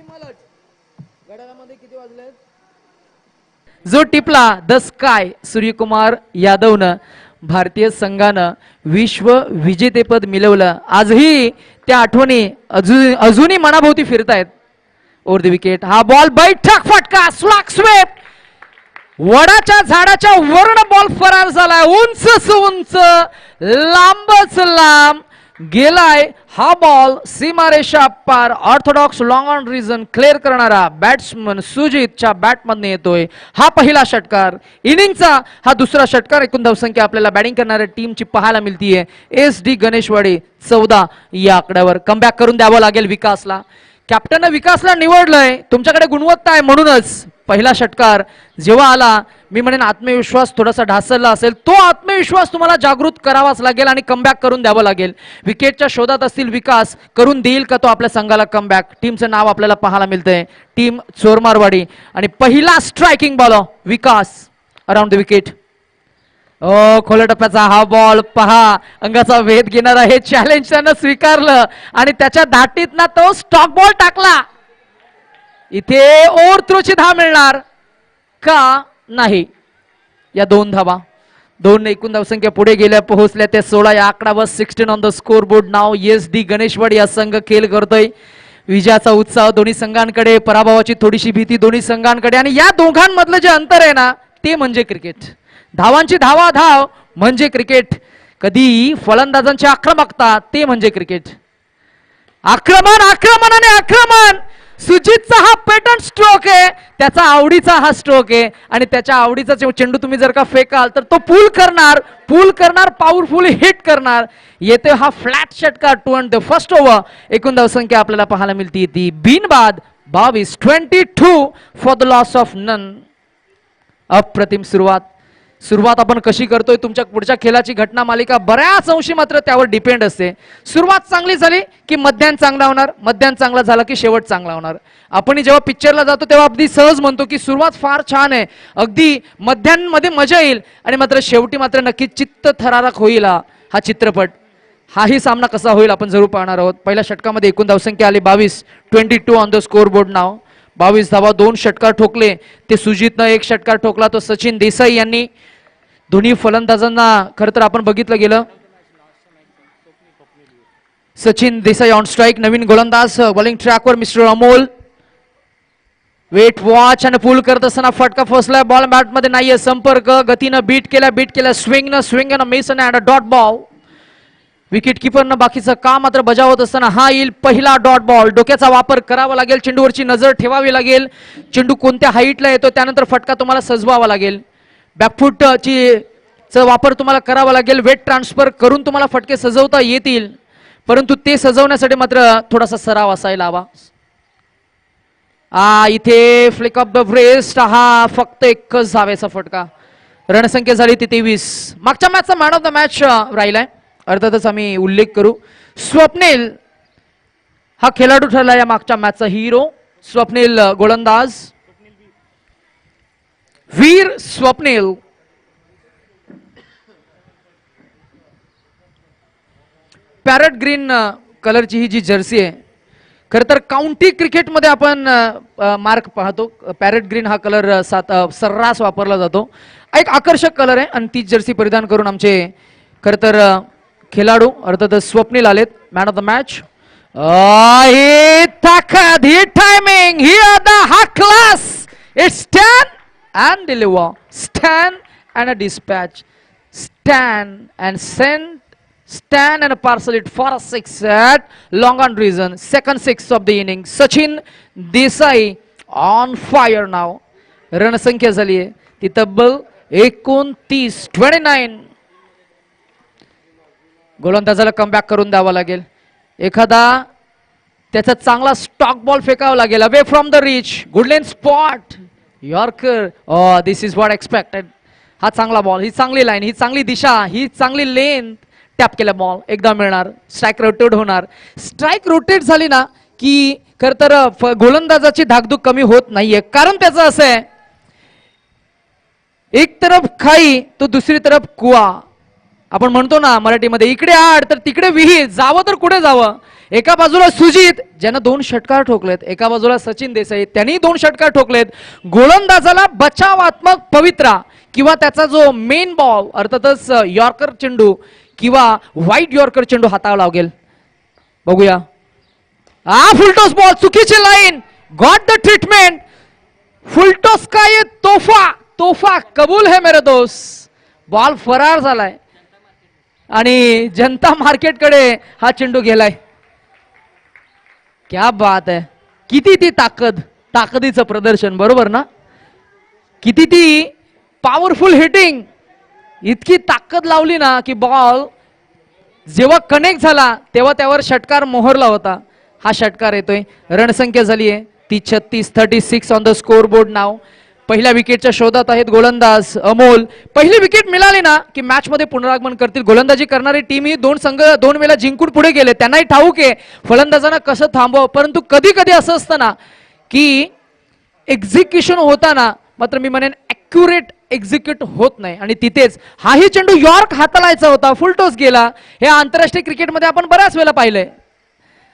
घड्याळामध्ये किती वाजले? जो टिपला द स्काय सूर्यकुमार यादवनं भारतीय संघानं विश्व विजेतेपद मिळवलं. आजही त्या आठवणी अजूनही मनाभोवती फिरतायत. ओव्हर द विकेट हा बॉल बैठक फटका स्लॉक स्वेप वडाच्या झाडाच्या वरून बॉल फरार झालाय. उंच उंच लांबच लांब गेलाय हा बॉल. सीमारेषा पार orthodox long on region clear करणारा बॅट्समन सुजितच्या बॅटमधून येतोय हा पहिला षटकार. इनिंगचा हा दुसरा षटकार. एकूण धावसंख्या आपल्याला बॅटिंग करणाऱ्या टीमची पाहायला मिळतीये. SD गणेशवाडी 14 या आकड्यावर. कमबॅक करून द्यावं लागेल विकासला. कॅप्टनने विकासला निवडलंय. तुमच्याकडे गुणवत्ता आहे म्हणूनच पहिला षटकार जेव्हा आला मी म्हणेन आत्मविश्वास थोडासा ढासळला असेल. तो आत्मविश्वास तुम्हाला जागृत करावाच लागेल आणि कमबॅक करून द्यावं लागेल. विकेटच्या शोधात असतील विकास. करून देईल का तो आपल्या संघाला कमबॅक? टीमचं नाव आपल्याला पाहायला मिळतंय टीम चोरमारवाडी. आणि पहिला striking ball Vikas around the wicket. खोल्या टप्प्याचा हा बॉल पहा. अंगाचा वेध घेणारा हे चॅलेंज त्यानं स्वीकारलं आणि त्याच्या धाटीतनं तो स्टॉक बॉल टाकला. इथे ओव्हर थ्रोची धाव मिळणार का नाही? या 2 धावा. 2 एकूण धावसंख्या पुढे गेल्या पोहोचल्या त्या 16 या आकडावर. 16 on the score board now. SD Ganeshwadi या संघ खेळ करतोय. विजयाचा उत्साह दोन्ही संघांकडे, पराभवाची थोडीशी भीती दोन्ही संघांकडे. आणि या दोघांमधलं जे अंतर आहे ना ते म्हणजे क्रिकेट. धावांची धावा धाव म्हणजे क्रिकेट. कधी फलंदाजांची आक्रमकता ते म्हणजे क्रिकेट. आक्रमण आक्रमण आणि आक्रमण. सुजितचा हा पॅटर्न स्ट्रोक आहे. त्याचा आवडीचा हा स्ट्रोक आहे आणि त्याच्या आवडीचा चेंडू तुम्ही जर का फेकाल तर तो पूल करणार पॉवरफुल हिट करणार. येते हा फ्लॅट षटकार. 2 ऑन द फर्स्ट ओव्हर. एकूण धावसंख्या आपल्याला पाहायला मिळते ती बिनबाद 22. 22 for the loss of none. अप्रतिम सुरुवात आपण कशी करतोय तुमच्या पुढच्या खेळाची घटना मालिका बऱ्याच अंशी मात्र त्यावर डिपेंड असते. सुरुवात चांगली झाली की मध्यान चांगला होणार, मध्यान चांगला झाला की शेवट चांगला होणार. आपण जेव्हा पिक्चरला जातो तेव्हा अगदी सहज म्हणतो की सुरुवात फार छान आहे, अगदी मध्यांमध्ये मजा येईल आणि मात्र शेवटी मात्र नक्की चित्त थरारक होईल हा चित्रपट. हाही सामना कसा होईल आपण जरूर पाहणार आहोत. पहिल्या षटकामध्ये एकूण धावसंख्या आली 22. 22 ऑन द स्कोर बोर्ड नाव. 22 धावा. 2 षटकार ठोकले. ते सुजितनं 1 षटकार ठोकला तो सचिन देसाई यांनी. दोन्ही फलंदाजांना खरं तर आपण बघितलं गेलं. Sachin Desai on strike. नवीन गोलंदाज बॉलिंग ट्रॅकवर मिस्टर अमोल. वेट वॉच आणि पुल करत असताना फटका फसलाय. बॉल बॅटमध्ये नाहीये संपर्क. गतीनं बीट केला स्विंग मिस आणि डॉट बॉल. विकेट किपरनं बाकीचं काम मात्र बजावत असताना हा येईल पहिला डॉट बॉल. डोक्याचा वापर करावा लागेल. चेंडूवरची नजर ठेवावी लागेल. चेंडू कोणत्या हाईटला येतो त्यानंतर फटका तुम्हाला सजवावा लागेल. बॅकफुटची वापर तुम्हाला करावा लागेल. वेट ट्रान्सफर करून तुम्हाला फटके सजवता येतील परंतु ते सजवण्यासाठी मात्र थोडासा सराव असायला हवा. इथे फ्लिक ऑफ द ब्रेस्ट. हा फक्त एकच धावेचा फटका. रणसंख्या झाली ती 23. मागच्या मॅचचा मॅन ऑफ द मॅच राहिलाय. अर्थातच आम्ही उल्लेख करू स्वप्नील हा खेळाडू ठरला या मागच्या मॅचचा हिरो. स्वप्नील गोलंदाज. वीर स्वप्नील. पॅरेट ग्रीन कलरची ही जी जर्सी आहे खर तर काउंटी क्रिकेटमध्ये आपण मार्क पाहतो. पॅरेट ग्रीन हा कलर सर्रास वापरला जातो. एक आकर्षक कलर आहे आणि तीच जर्सी परिधान करून आमचे खर तर खेळाडू अर्थातच स्वप्नील आलेत. Man of the match. ही ताकद, ही टायमिंग, ही अदा, हा class. It's stand and deliver, stand and a dispatch, stand and send, stand and a parcel it for a 6 at long on reason. Second 6 of the inning. Sachin Desai on fire now. रणसंख्या झाली आहे ती तब्बल 29. 29. गोलंदाजाला comeback करून द्यावा लागेल. एखादा त्याचा चांगला स्टॉक बॉल फेकावा लागेल. Away from the reach. Good lane spot. Yorker. This is what expected. हा चांगला बॉल, ही चांगली लाईन, ही चांगली दिशा, ही चांगली लेन. टॅप केला बॉल एकदा मिळणार. स्ट्राईक रोटेट होणार. स्ट्राईक रोटेट झाली ना की खर तर गोलंदाजाची धाकधूक कमी होत नाहीये. कारण त्याचं असं आहे एक तरफ खाई तो दुसरी तरफ कुआ. आपण म्हणतो ना मराठीमध्ये, इकडे आड तर तिकडे विहीर, जावं तर कुठे जावं. एका बाजूला सुजित ज्यानं 2 षटकार ठोकलेत, एका बाजूला सचिन देसाई त्यांनी 2 षटकार ठोकलेत. गोलंदाजाला बचावात्मक पवित्रा किंवा त्याचा जो मेन बॉल अर्थातच यॉर्कर चेंडू किंवा व्हाईट यॉर्कर चेंडू हाताळा लागेल. बघूया, फुलटॉस बॉल, चुकीची line, got the treatment. Full toss का ये तोहफा, तोहफा कबूल है मेरे दोस्त. बॉल फरार झालाय आणि जनता मार्केटकडे हा चेंडू गेलाय. क्या बात आहे, किती ती ताकद, ताकदीचं प्रदर्शन, बरोबर ना. किती ती पॉवरफुल हिटिंग, इतकी ताकद लावली ना की बॉल जेव्हा कनेक्ट झाला तेव्हा त्यावर षटकार मोहरला होता. हा षटकार येतोय. रणसंख्या झाली आहे ती 36 ऑन द स्कोर बोर्ड नाव. पहिल्या विकेटच्या शोधात आहेत गोलंदाज अमोल. पहिली विकेट मिळाली ना की मॅच मध्ये पुनरागमन करतील. गोलंदाजी करणारी टीम ही 2 संघ 2 वेळा जिंकून पुढे गेले. त्यांनाही ठाऊक आहे फलंदाजांना कसं थांबवावं. परंतु कधी कधी असं असतं ना की एक्झिक्युशन होताना मात्र मी म्हणेन ॲक्युरेट एक्झिक्यूट होत नाही. आणि तिथेच हाही चेंडू यॉर्क हाताळायचा होता, फुलटॉस गेला. हे आंतरराष्ट्रीय क्रिकेटमध्ये आपण बऱ्याच वेळेला पाहिलंय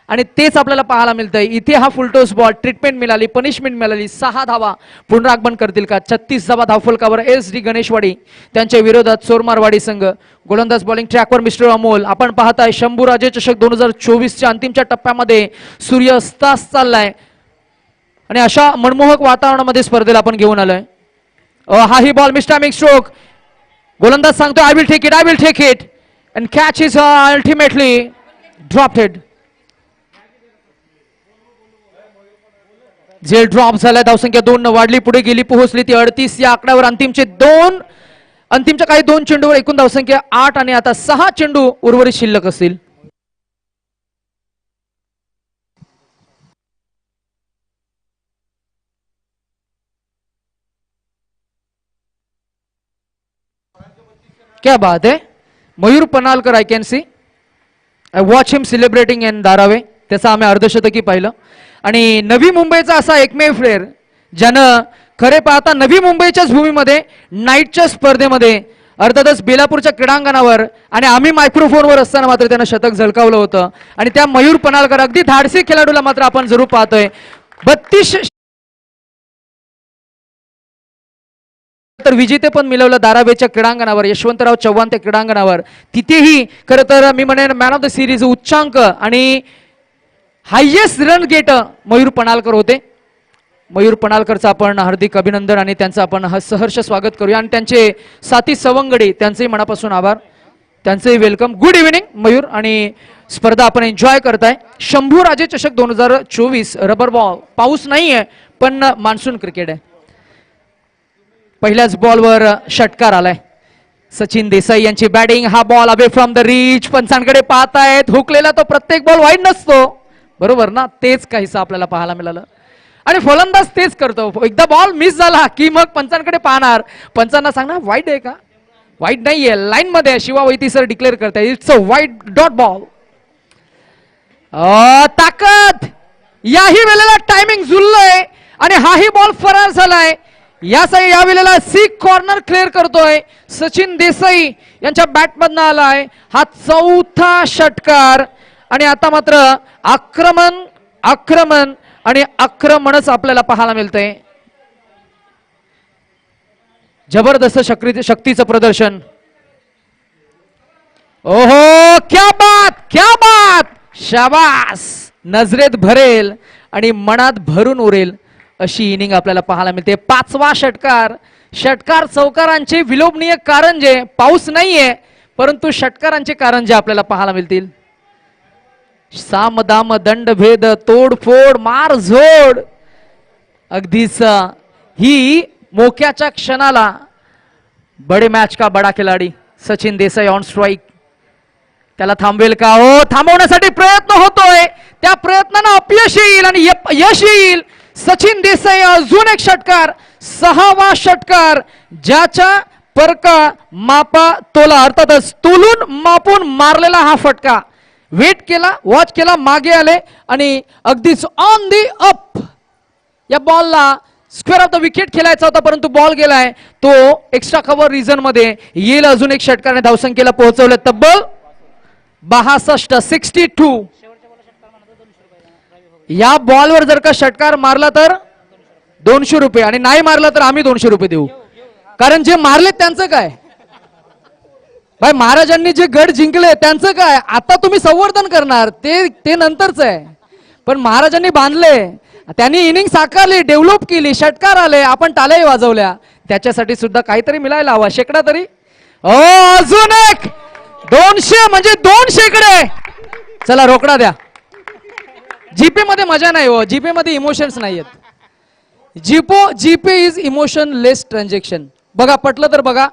आणि तेच आपल्याला पाहायला मिळतंय. इथे हा फुलटॉस बॉल, ट्रीटमेंट मिळाली, पनिशमेंट मिळाली. 6 धावा पुनरागमन करतील का? 36 धावा धावफलकावर SD गणेशवाडी त्यांच्या विरोधात चोरमारवाडी संघ. गोलंदाज बॉलिंग ट्रॅकवर मिस्टर अमोल. आपण पाहताय शंभूराजे चषक 2024च्या अंतिमच्या टप्प्यामध्ये सूर्य अस्तास चाललाय आणि अशा मनमोहक वातावरणामध्ये स्पर्धेला आपण घेऊन आलोय. हाही बॉल मिस्टामिक स्ट्रोक. गोलंदाज सांगतो I will take it, I will take it, and catch is ultimately dropped. झेल ड्रॉप झालाय. धावसंख्या 2 न वाढली, पुढे गेली, पोहोचली ती 38 या आकड्यावर. अंतिमच्या काही 2 चेंडूवर एकूण धावसंख्या 8 आणि आता 6 चेंडू उर्वरित शिल्लक असतील. क्या बात है. Mayur Panalkar, I can see, I watch him celebrating in Dharavi. त्याचं आम्ही अर्धशतकी पाहिलं. आणि नवी मुंबईचा असा एकमेव प्लेअर ज्यानं खरे पाहता नवी मुंबईच्याच भूमीमध्ये नाईटच्या स्पर्धेमध्ये अर्थातच बेलापूरच्या क्रीडांगणावर आणि आम्ही मायक्रोफोनवर असताना मात्र त्यानं शतक झळकावलं होतं. आणि त्या मयूर पनालकर अगदी धाडसी खेळाडूला मात्र आपण जरूर पाहतोय. 32 तर विजेतेपद मिळवलं धारावेच्या क्रीडांगणावर, यशवंतराव चव्हाण त्या क्रीडांगणावर. तिथेही खरं तर मी म्हणेन मॅन ऑफ द सिरीज उच्चांक आणि हायएस्ट रन गेट मयूर पनालकर होते. मयूर पनालकरचं आपण हार्दिक अभिनंदन आणि त्यांचं आपण सहर्ष स्वागत करूया. आणि त्यांचे साथी सवंगडी त्यांचेही मनापासून आभार, त्यांचंही वेलकम. Good evening Mayur. आणि स्पर्धा आपण एन्जॉय करताय. शंभूराजे चषक 2024 रबर बॉल. पाऊस नाहीये पण मान्सून क्रिकेट आहे. पहिल्याच बॉलवर षटकार आलाय. सचिन देसाई यांची बॅटिंग. हा ball away from the reach. पंचांकडे पाहतायत. हुकलेला तो प्रत्येक बॉल वाईड नसतो, बरोबर ना. तेच काहीसं आपल्याला पाहायला मिळालं आणि फलंदाज तेच करतो. एकदा बॉल मिस झाला की मग पंचांकडे पाहणार, पंचांना सांगणार वाईड आहे का, वाईड नाहीये, लाईन मध्ये. शिवा वैती सर डिक्लेअर करताय it's a wide dot ball. ताकद. याही वेळेला टायमिंग जुळलंय आणि हाही बॉल फरार झालाय. या वेळेला सिक कॉर्नर क्लिअर करतोय सचिन देसाई यांच्या बॅटमधनं आलाय हा 4था षटकार. आणि आता मात्र आक्रमण आणि आक्रमणच आपल्याला पाहायला मिळतंय. जबरदस्त शक्तीचं प्रदर्शन. ओहो, क्या बात, क्या बात. शाबास. नजरेत भरेल आणि मनात भरून उरेल अशी इनिंग आपल्याला पाहायला मिळते. 5वा षटकार. षटकार चौकारांचे विलोभनीय कारंजे. पाऊस नाहीये परंतु षटकारांचे कारंजे आपल्याला पाहायला मिळतील. सामदाम दंडभेद, तोडफोड, मारझोड. अगदीच ही मोक्याच्या क्षणाला बडे मॅच का बडा खिलाडी सचिन देसाई ऑन स्ट्राईक. त्याला थांबवेल का? हो, थांबवण्यासाठी प्रयत्न होतोय. त्या प्रयत्नांना अपयश येईल आणि यश येईल. सचिन देसाई अजून एक षटकार. 6वा षटकार. ज्याच्या परका मापा तोला अर्थातच तोलून मापून मारलेला हा फटका. वेट केला, वॉच केला, मागे आले आणि अगदीच ऑन दी अप या बॉलला स्क्वेअर ऑफ द विकेट खेळायचा होता, परंतु बॉल गेलाय तो एक्स्ट्रा कव्हर रिझन मध्ये येईल. अजून एक षटकाने धावसंख्येला पोहोचवलं तब्बल 62, 62. या बॉलवर जर का षटकार मारला तर 200 रुपये आणि नाही मारला तर आम्ही 200 रुपये देऊ. कारण जे मारले त्यांचं काय भाई, महाराजांनी जे गड जिंकले त्यांचं काय, आता तुम्ही संवर्धन करणार ते नंतरच आहे. पण महाराजांनी बांधले, त्यांनी इनिंग साकारली, डेव्हलप केली, षटकार आले, आपण टाळ्याही वाजवल्या, त्याच्यासाठी सुद्धा काहीतरी मिळायला हवा, शेकडा तरी. अजून एक 200 म्हणजे 2 शेकडे. चला रोकडा द्या. जीपे मध्ये मजा नाही हो, जीपे मध्ये इमोशन्स नाही आहेत. GPay is emotion less transaction. बघा पटलं तर बघा,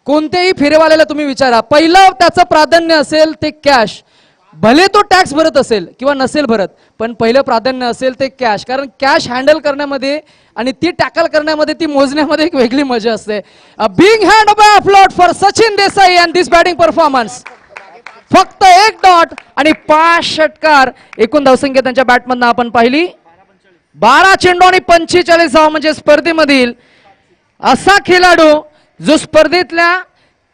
कोणत्याही फेरेवाल्याला तुम्ही विचारा, पहिलं त्याचं प्राधान्य असेल ते कॅश. भले तो टॅक्स भरत असेल किंवा नसेल भरत, पण पहिलं प्राधान्य असेल ते कॅश. कारण कॅश हँडल करण्यामध्ये आणि ती टॅकल करण्यामध्ये, ती मोजण्यामध्ये एक वेगळी मजा असते. Big hand by applaud for Sachin Desai and this batting performance. फक्त 1 डॉट आणि 5 षटकार. एकूण धावसंख्या त्यांच्या बॅटमधनं आपण पाहिली 12 चेंडू आणि 45 धावा. म्हणजे स्पर्धेमधील असा खेळाडू जो स्पर्धेतल्या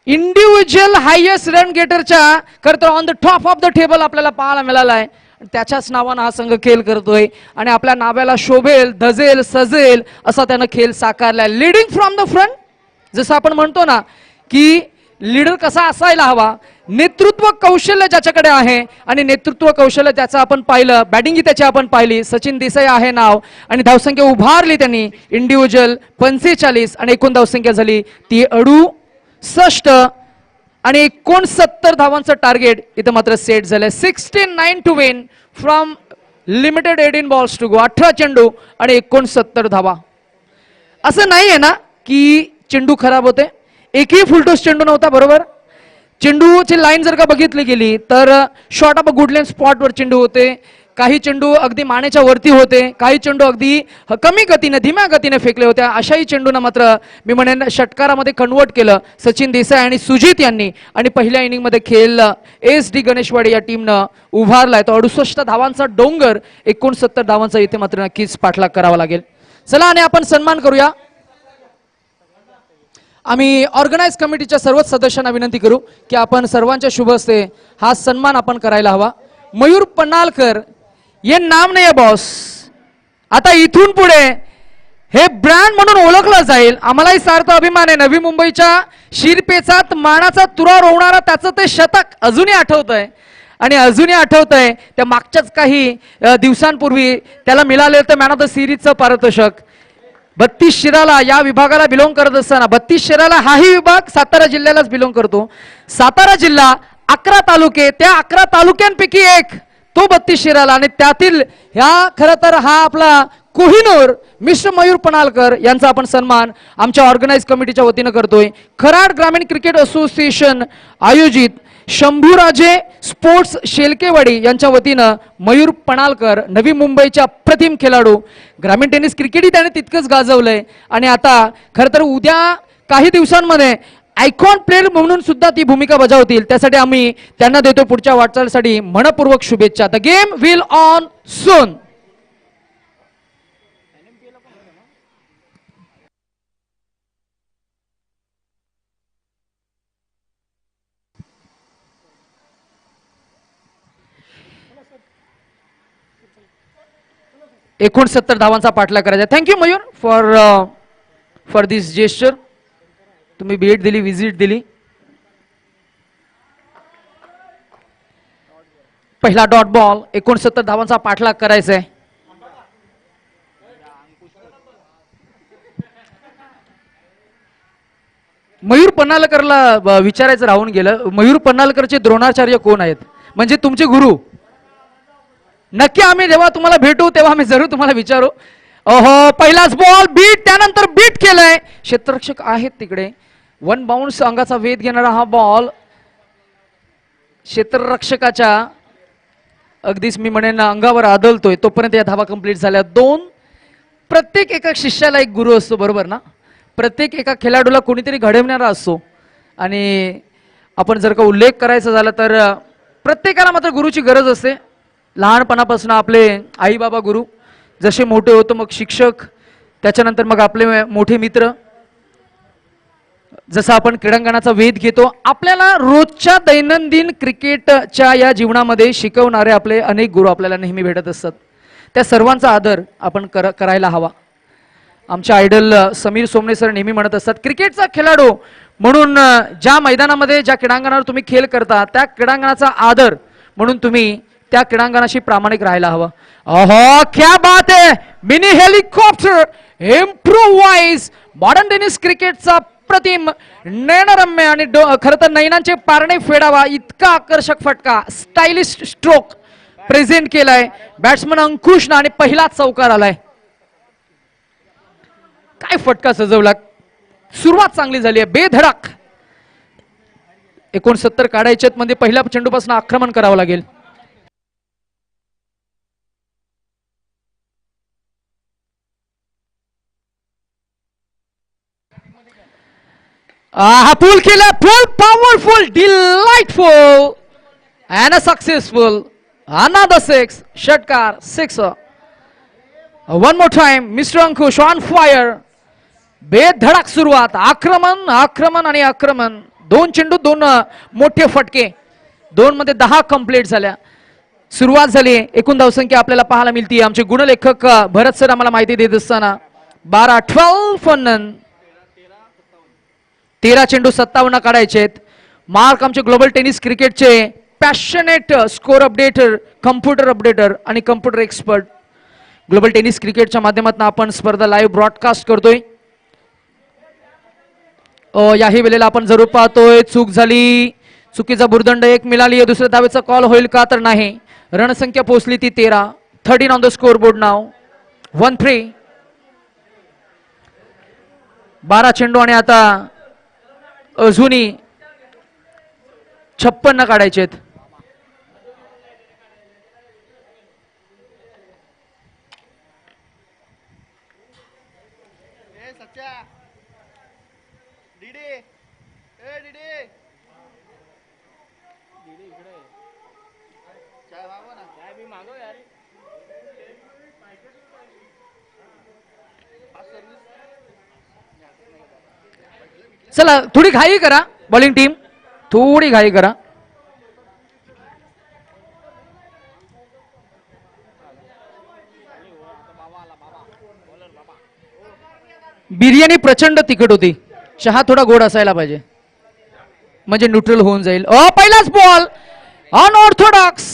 इंडिव्हिज्युअल हायएस्ट रन गेटरच्या खरं तर on the top of the table आपल्याला पाहायला मिळाला आहे. त्याच्याच नावानं हा संघ खेळ करतोय आणि आपल्या नाव्याला शोभेल, धजेल, सजेल असा त्यानं खेळ साकारलाय. Leading from the front. जसं आपण म्हणतो ना की लीडर कसा असायला हवा, नेतृत्व कौशल्य ज्याच्याकडे आहे आणि नेतृत्व कौशल्य त्याचं आपण पाहिलं, बॅटिंगही त्याची आपण पाहिली. सचिन देसाई आहे नाव आणि धावसंख्या उभारली त्यांनी इंडिव्हिज्युअल 45 आणि एकूण धावसंख्या झाली ती 68 आणि 69 धावांचं टार्गेट इथं मात्र सेट झालंय. 69 to win from limited 18 balls to go. 18 चेंडू आणि 69 धावा. असं नाहीये ना की चेंडू खराब होते, एकही फुलटॉस चेंडू नव्हता. बरोबर, चेंडूची लाईन जर का बघितली गेली तर short of a good length स्पॉटवर चेंडू होते, काही चेंडू अगदी मानेच्या वरती होते, काही चेंडू अगदी कमी गतीने, धीम्या गतीने फेकले होते. अशाही चेंडूंना मात्र मी म्हणेन षटकारामध्ये कन्वर्ट केलं सचिन देसाई आणि सुजित यांनी आणि पहिल्या इनिंगमध्ये खेळलं. SD गणेशवाडी या टीमनं उभारलाय तो 68 धावांचा डोंगर. 69 धावांचा इथे मात्र नक्कीच पाठलाग करावा लागेल. चला आणि आपण सन्मान करूया. आम्ही ऑर्गनाइज कमिटीच्या सर्वच सदस्यांना विनंती करू की आपण सर्वांच्या शुभ हस्ते हा सन्मान आपण करायला हवा. मयूर पन्हाळकर, ये नाम नाही आहे बॉस, आता इथून पुढे हे ब्रँड म्हणून ओळखलं जाईल. आम्हालाही सार्थ अभिमान आहे. नवी मुंबईच्या शिरपेचात मानाचा तुरा रोवणारा त्याचं ते शतक अजूनही आठवत आहे आणि अजूनही आठवत आहे. त्या मागच्याच काही दिवसांपूर्वी त्याला मिळालेलं तर मॅन ऑफ द सिरीजचं पारितोषिक. 32 शिराला या विभागाला बिलोंग करत असताना, 32 शिराला हाही विभाग सातारा जिल्ह्यालाच बिलोंग करतो. सातारा जिल्हा 11 तालुके, त्या 11 तालुक्यांपैकी एक तो 32 शिराला आणि त्यातील ह्या खरं तर हा आपला कोहिनूर मिस्टर मयूर पन्हाळकर यांचा आपण सन्मान आमच्या ऑर्गनाइज कमिटीच्या वतीनं करतोय. कराड ग्रामीण क्रिकेट असोसिएशन आयोजित शंभूराजे स्पोर्ट्स शेलकेवाडी यांच्या वतीनं मयूर पन्हाळकर, नवी मुंबईच्या प्रतिम खेळाडू, ग्रामीण टेनिस क्रिकेटही त्याने तितकंच गाजवलंय आणि आता खरं तर उद्या काही दिवसांमध्ये आयकॉन प्लेअर म्हणून सुद्धा ती भूमिका बजावतील. त्यासाठी आम्ही त्यांना देतो पुढच्या वाटचालीसाठी मनपूर्वक शुभेच्छा. द गेम विल ऑन सून. एकूण 70 धावांचा पाठलाग करायचा. Thank you Mayur for this gesture. तुम्ही भेट दिली, विजिट दिली. पहिला डॉट बॉल. 69 धावांचा पाठलाग करायचा आहे. मयूर पन्हाळकरला विचारायचं राहून गेलं, मयूर पन्हाळकरचे द्रोणाचार्य कोण आहेत, म्हणजे तुमचे गुरु. नक्की आम्ही जेव्हा तुम्हाला भेटू तेव्हा आम्ही जरूर तुम्हाला विचारू. ओहो, पहिलाच बॉल बीट, त्यानंतर बीट केलंय. क्षेत्ररक्षक आहेत तिकडे. 1 बाउन्स अंगाचा वेध घेणारा हा बॉल क्षेत्ररक्षकाच्या अगदीच मी म्हणेन अंगावर आदळतोय. तोपर्यंत या धावा कंप्लीट झाल्या. 2. प्रत्येक एका शिष्याला एक गुरु असतो, बरोबर ना. प्रत्येक एका खेळाडूला कोणीतरी घडवणारा असतो आणि आपण जर का उल्लेख करायचा झाला तर प्रत्येकाला मात्र गुरुची गरज असते. लहानपणापासून आपले आई बाबा गुरु, जसे मोठे होतो मग शिक्षक, त्याच्यानंतर मग आपले मोठे मित्र, जसं आपण क्रीडांगणाचा वेध घेतो, आपल्याला रोजच्या दैनंदिन क्रिकेटच्या या जीवनामध्ये शिकवणारे आपले अनेक गुरु आपल्याला नेहमी भेटत असतात. त्या सर्वांचा आदर आपण करायला हवा. आमचे आयडल समीर सोमणे सर नेहमी म्हणत असतात, क्रिकेटचा खेळाडू म्हणून ज्या मैदानामध्ये ज्या क्रीडांगणावर तुम्ही खेळ करता त्या क्रीडांगणाचा आदर म्हणून तुम्ही त्या क्रीडांगणाशी प्रामाणिक राहायला हवं. ओहो, क्या बात है! Mini helicopter improvise modern tennis क्रिकेटचा प्रतिम नयनरम्य आणि खरं तर नयनांचे पारणे फेडावा इतका आकर्षक फटका, स्टायलिश स्ट्रोक प्रेझेंट केलाय बॅट्समन अंकुशनं आणि पहिलाच चौकार आलाय. काय फटका सजवला, सुरुवात चांगली झाली आहे, बेधडक. 69 काढायच्यात म्हणजे पहिल्या चेंडूपासून आक्रमण करावं लागेल. हा पूल केला, full powerful, delightful and successful. Another 6 षटकार, 6. One more time mister Ankush on fire. बेधडक सुरुवात, आक्रमण आक्रमण आणि आक्रमण. 2 चेंडू 2 मोठे फटके, 2 मध्ये 10 कंप्लीट झाल्या. सुरुवात झाली. एकूण धावसंख्या आपल्याला पाहायला मिळते. आमचे गुणलेखक भरत सर आम्हाला माहिती देत असताना 12 फॉर नन. 13 चेंडू 57 काढायचे. मार्क आमचे ग्लोबल टेनिस क्रिकेटचे passionate score updater, computer updater आणि कम्प्युटर एक्सपर्ट. ग्लोबल टेनिस क्रिकेटच्या माध्यमातून आपण स्पर्धा लाईव्ह ब्रॉडकास्ट करतोय. याही वेळेला आपण जरूर पाहतोय चूक झाली, चुकीचा भुर्दंड 1 मिळाली. दुसऱ्या धावेचा कॉल होईल का, तर नाही. रणसंख्या पोहोचली ती 13 ऑन द स्कोर बोर्ड नाव. 1-3. 12 चेंडू आणि आता अजूनही 56 काढायचे आहेत. चला थोडी घाई करा, बॉलिंग टीम थोडी घाई करा. बिर्याणी प्रचंड तिखट होती, चहा थोडा गोड असायला पाहिजे म्हणजे न्यूट्रल होऊन जाईल. पहिलाच ball unorthodox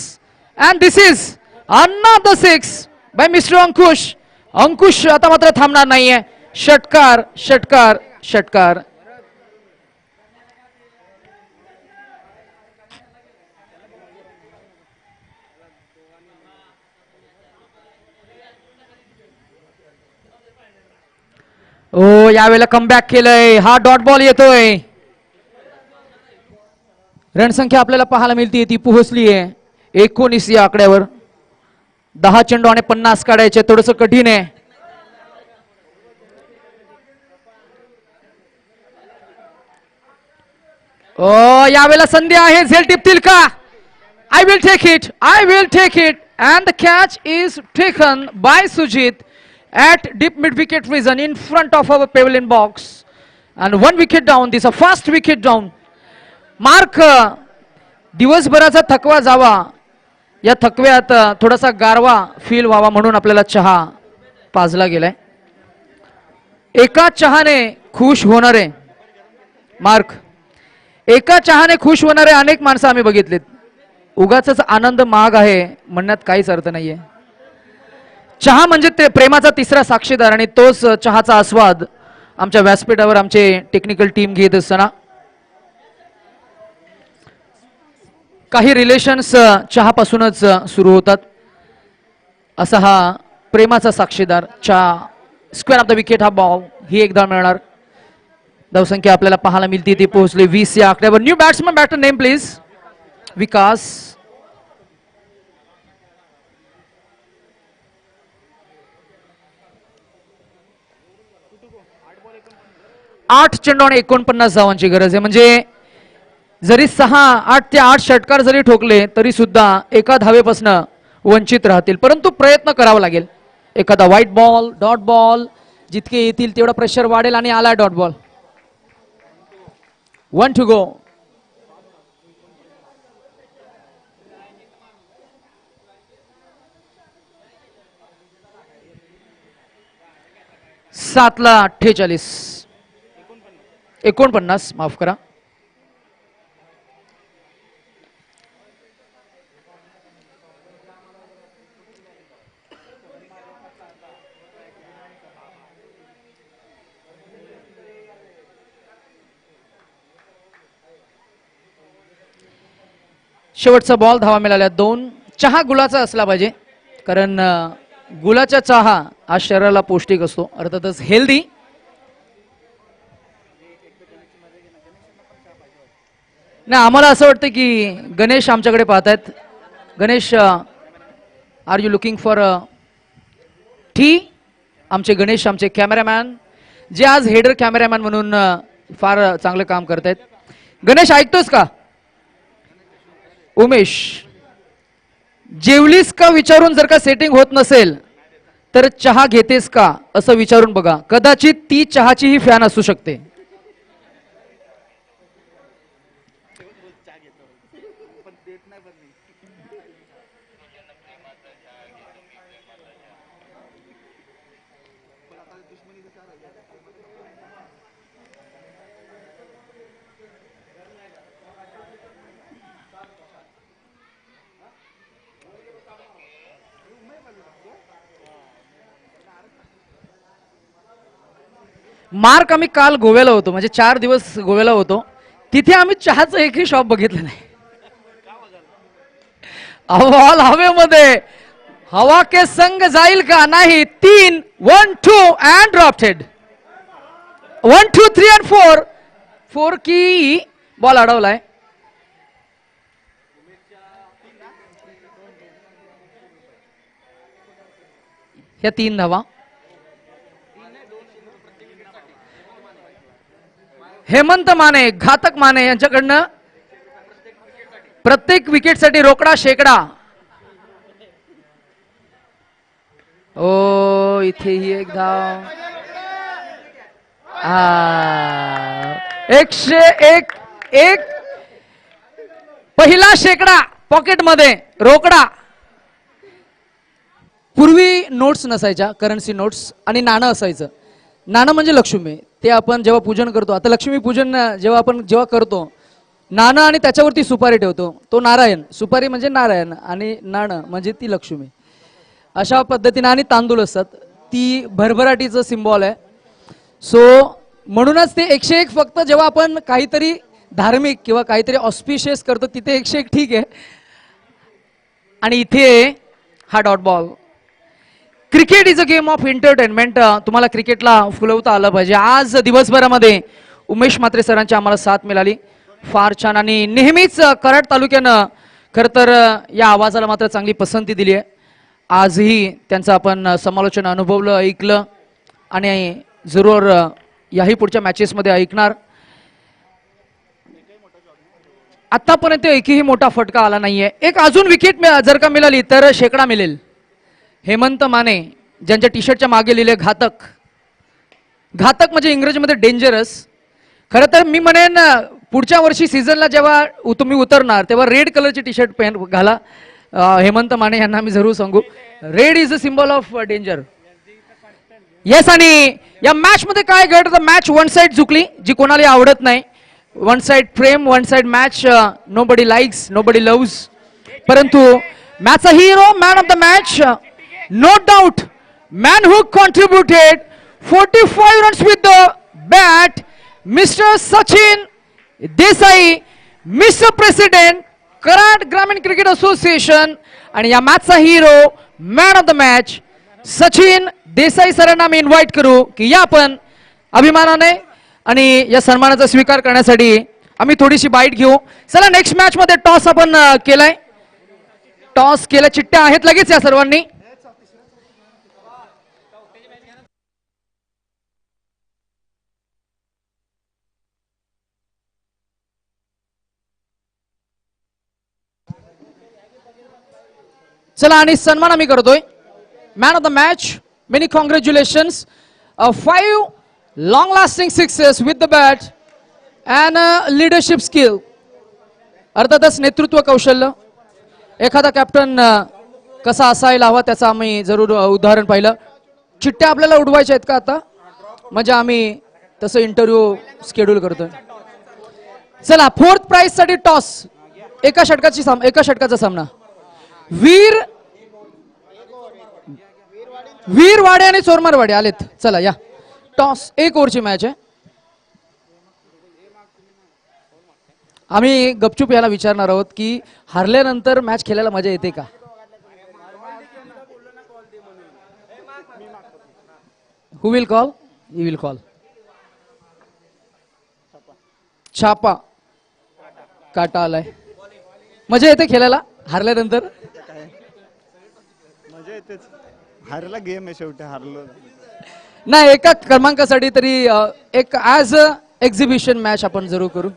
and this is another 6 by mister Ankush. Ankush आता मात्र थांबणार नाहीये. षटकार षटकार षटकार. यावेळेला कमबॅक केलंय. हा डॉट बॉल येतोय. रणसंख्या आपल्याला पाहायला मिळते ती पोहोचली आहे 19 या आकड्यावर. 10 चेंडू आणि 50 काढायचे, थोडस कठीण आहे. यावेळेला संधी आहे, झेल टिपतील का? I will take it, I will take it. And the catch is taken by Sujit at deep mid wicket region in front of our pavilion box, and 1 wicket down. This is a first wicket down. Mark दिवसभराचा थकवा जावा, या थकव्यात थोडासा गारवा feel व्हावा म्हणून आपल्याला चहा पाजला गेलाय. एका चहाने खुश होणारे मार्क, एका चहाने खुश होणारे अनेक माणसं आम्ही बघितलेत. उगाचच आनंद महाग आहे म्हणण्यात काहीच अर्थ नाहीये. चहा म्हणजे ते प्रेमाचा तिसरा साक्षीदार, आणि तोच चहाचा आस्वाद आमच्या व्यासपीठावर आमचे टेक्निकल टीम घेत असताना काही रिलेशन्स चहापासूनच सुरू होतात. असा हा प्रेमाचा साक्षीदार चहा. स्क्वेअर ऑफ द विकेट हा बॉल ही एकदा मिळणार. धावसंख्या आपल्याला पाहायला मिळते ती पोहोचली 20 या आकड्यावर. New batsman, batter name please. Vikas. 8 चेंडू आणि 49 धावांची गरज आहे. म्हणजे जरी 8 ते 8 षटकार जरी ठोकले तरी सुद्धा एका धावेपासून वंचित राहतील, परंतु प्रयत्न करावा लागेल. एखादा व्हाईट बॉल, डॉट बॉल जितके येतील तेवढा प्रेशर वाढेल. आणि आला डॉट बॉल. 1 to go. सातला 48. 49 माफ करा. शेवटचा बॉल. धावा मिळाल्या 2. चहा गुलाचा असला पाहिजे कारण गुलाचा चहा हा शरीराला पौष्टिक असतो, अर्थातच हेल्दी. नाही, आम्हाला असं वाटतं की गणेश आमच्याकडे पाहत आहेत. Ganesh, are you looking for tea? आमचे गणेश, आमचे कॅमेरामॅन, जे आज हेडर कॅमेरामॅन म्हणून फार चांगलं काम करत आहेत. गणेश, ऐकतोस का? उमेश, जेवलीस का विचारून जर का सेटिंग होत नसेल तर चहा घेतेस का असं विचारून बघा. कदाचित ती चहाचीही फॅन असू शकते. मार्क, आम्ही काल गोव्याला होतो, म्हणजे 4 दिवस गोव्याला होतो. तिथे आम्ही चहाचं एकही शॉप बघितलं नाही. बॉल हवेमध्ये, हवा के संग जाईल का? नाही. 3, 1 2 अँड ड्रॉप्टेड. 1 2 3 and 4. 4 की बॉल अडवलाय. ह्या 3 धावा. हेमंत माने, घातक माने यांच्याकडनं प्रत्येक विकेटसाठी रोकडा शेकडा. ओ, इथेही एक धाव. 101. पहिला शेकडा पॉकेटमध्ये, रोकडा. पूर्वी नोट्स नसायच्या, करन्सी नोट्स, आणि नाणं असायचं. नाणं म्हणजे लक्ष्मी, ते आपण जेव्हा पूजन करतो. आता लक्ष्मी पूजन जेव्हा करतो, नाणं आणि त्याच्यावरती सुपारी ठेवतो, तो नारायण. सुपारी म्हणजे नारायण आणि नाणं म्हणजे ती लक्ष्मी. अशा पद्धतीने. आणि तांदूळ असतात, ती भरभराटीचं सिम्बॉल आहे. सो म्हणूनच ते 101 फक्त जेव्हा आपण काहीतरी धार्मिक किंवा काहीतरी ऑस्पिशियस करतो तिथे 101 ठीक आहे. आणि इथे हा dot ball. Cricket is a game of entertainment. तुम्हाला क्रिकेटला फुलवता आलं पाहिजे. आज दिवसभरामध्ये उमेश म्हात्रे सरांची आम्हाला साथ मिळाली, फार छान. आणि नेहमीच कराड तालुक्यानं खरं तर या आवाजाला मात्र चांगली पसंती दिली आहे. आजही त्यांचं आपण समालोचन अनुभवलं, ऐकलं आणि जरूर याही पुढच्या मॅचेसमध्ये ऐकणार. आतापर्यंत एकही मोठा फटका आला नाहीये. एक अजून विकेट जर का मिळाली तर शेकडा मिळेल. हेमंत माने, ज्यांच्या टी शर्टच्या मागे लिहिले घातक. घातक म्हणजे इंग्रजीमध्ये डेंजरस. खरं तर मी म्हणेन पुढच्या वर्षी सीझनला जेव्हा तुम्ही उतरणार तेव्हा रेड कलरची टी शर्ट घाला. हेमंत माने यांना मी जरूर सांगू, red is a symbol of danger. Yes. आणि या मॅच मध्ये काय घडतं, मॅच वन साइड झुकली, जी कोणाला आवडत नाही. One side frame, one side match, nobody likes, nobody loves. परंतु मॅचचा hero, man of the match, no doubt, man who contributed 45 runs with the bat, Mr. Sachin Desai, Mr. President, Karad Gramin Cricket Association. आणि या मॅचचा hero, man of the match Sachin Desai सरांना मी invite करू की या आपण अभिमानाने आणि या सन्मानाचा स्वीकार करण्यासाठी आम्ही थोडीशी बाईट घेऊ. चला, नेक्स्ट मॅच मध्ये टॉस आपण केलाय. टॉस केल्या चिठ्ठ्या आहेत लगेच या सर्वांनी. चला, आणि सन्मान आम्ही करतोय. Man of the match, many congratulations. 5 long lasting sixes with the bat and leadership skill. अर्थातच नेतृत्व कौशल्य. एखादा कॅप्टन कसा असायला हवा त्याचं आम्ही जरूर उदाहरण पाहिलं. चिठ्ठ्या आपल्याला उडवायच्या आहेत का आता? म्हणजे आम्ही तसं इंटरव्ह्यू शेड्यूल करतोय. चला, 4th प्राइज साठी टॉस. एका षटकाचा सामना. वीरवाडे आणि चोरमारवाडे आलेत. चला या. टॉस 1 ओव्हरची मॅच आहे. आम्ही गपचूप याला विचारणार आहोत की हारल्यानंतर मॅच खेळायला मजा येते का? Who will call? You will call. छापा. काटा आलाय. मजा येते खेळायला हारल्यानंतर? मजा येतेच. हारला गेम आहे शेवटी. हारलो नाही, एका क्रमांकासाठी तरी एक ॲज अ एक्झिबिशन मॅच आपण जरूर करू.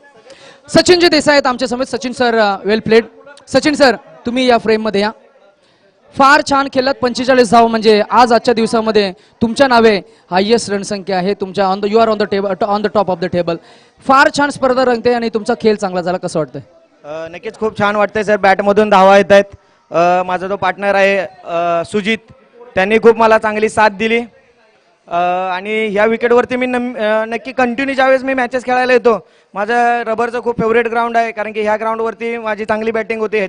सचिनजी देसाई आहेत आमच्या समोर. सचिन सर, वेल प्लेड. सचिन सर, तुम्ही या फ्रेम मध्ये या. फार छान खेळलात. 45 धावा म्हणजे आज आजच्या दिवसामध्ये तुमच्या नावे हायएस्ट रणसंख्या आहे. तुमच्या you are on the table, on the top of the table. फार छान स्पर्धा रंगते आणि तुमचा खेळ चांगला झाला. कसं वाटतंय? नक्कीच खूप छान वाटतंय सर. बॅटमधून धावा येत आहेत. माझा जो पार्टनर आहे सुजित, त्यांनी खूप मला चांगली साथ दिली. आणि ह्या विकेटवरती मी नक्की कंटिन्यू ज्यावेळेस मी मॅचेस खेळायला येतो, माझं रबरचं खूप फेवरेट ग्राउंड आहे, कारण की ह्या ग्राउंडवरती माझी चांगली बॅटिंग होते.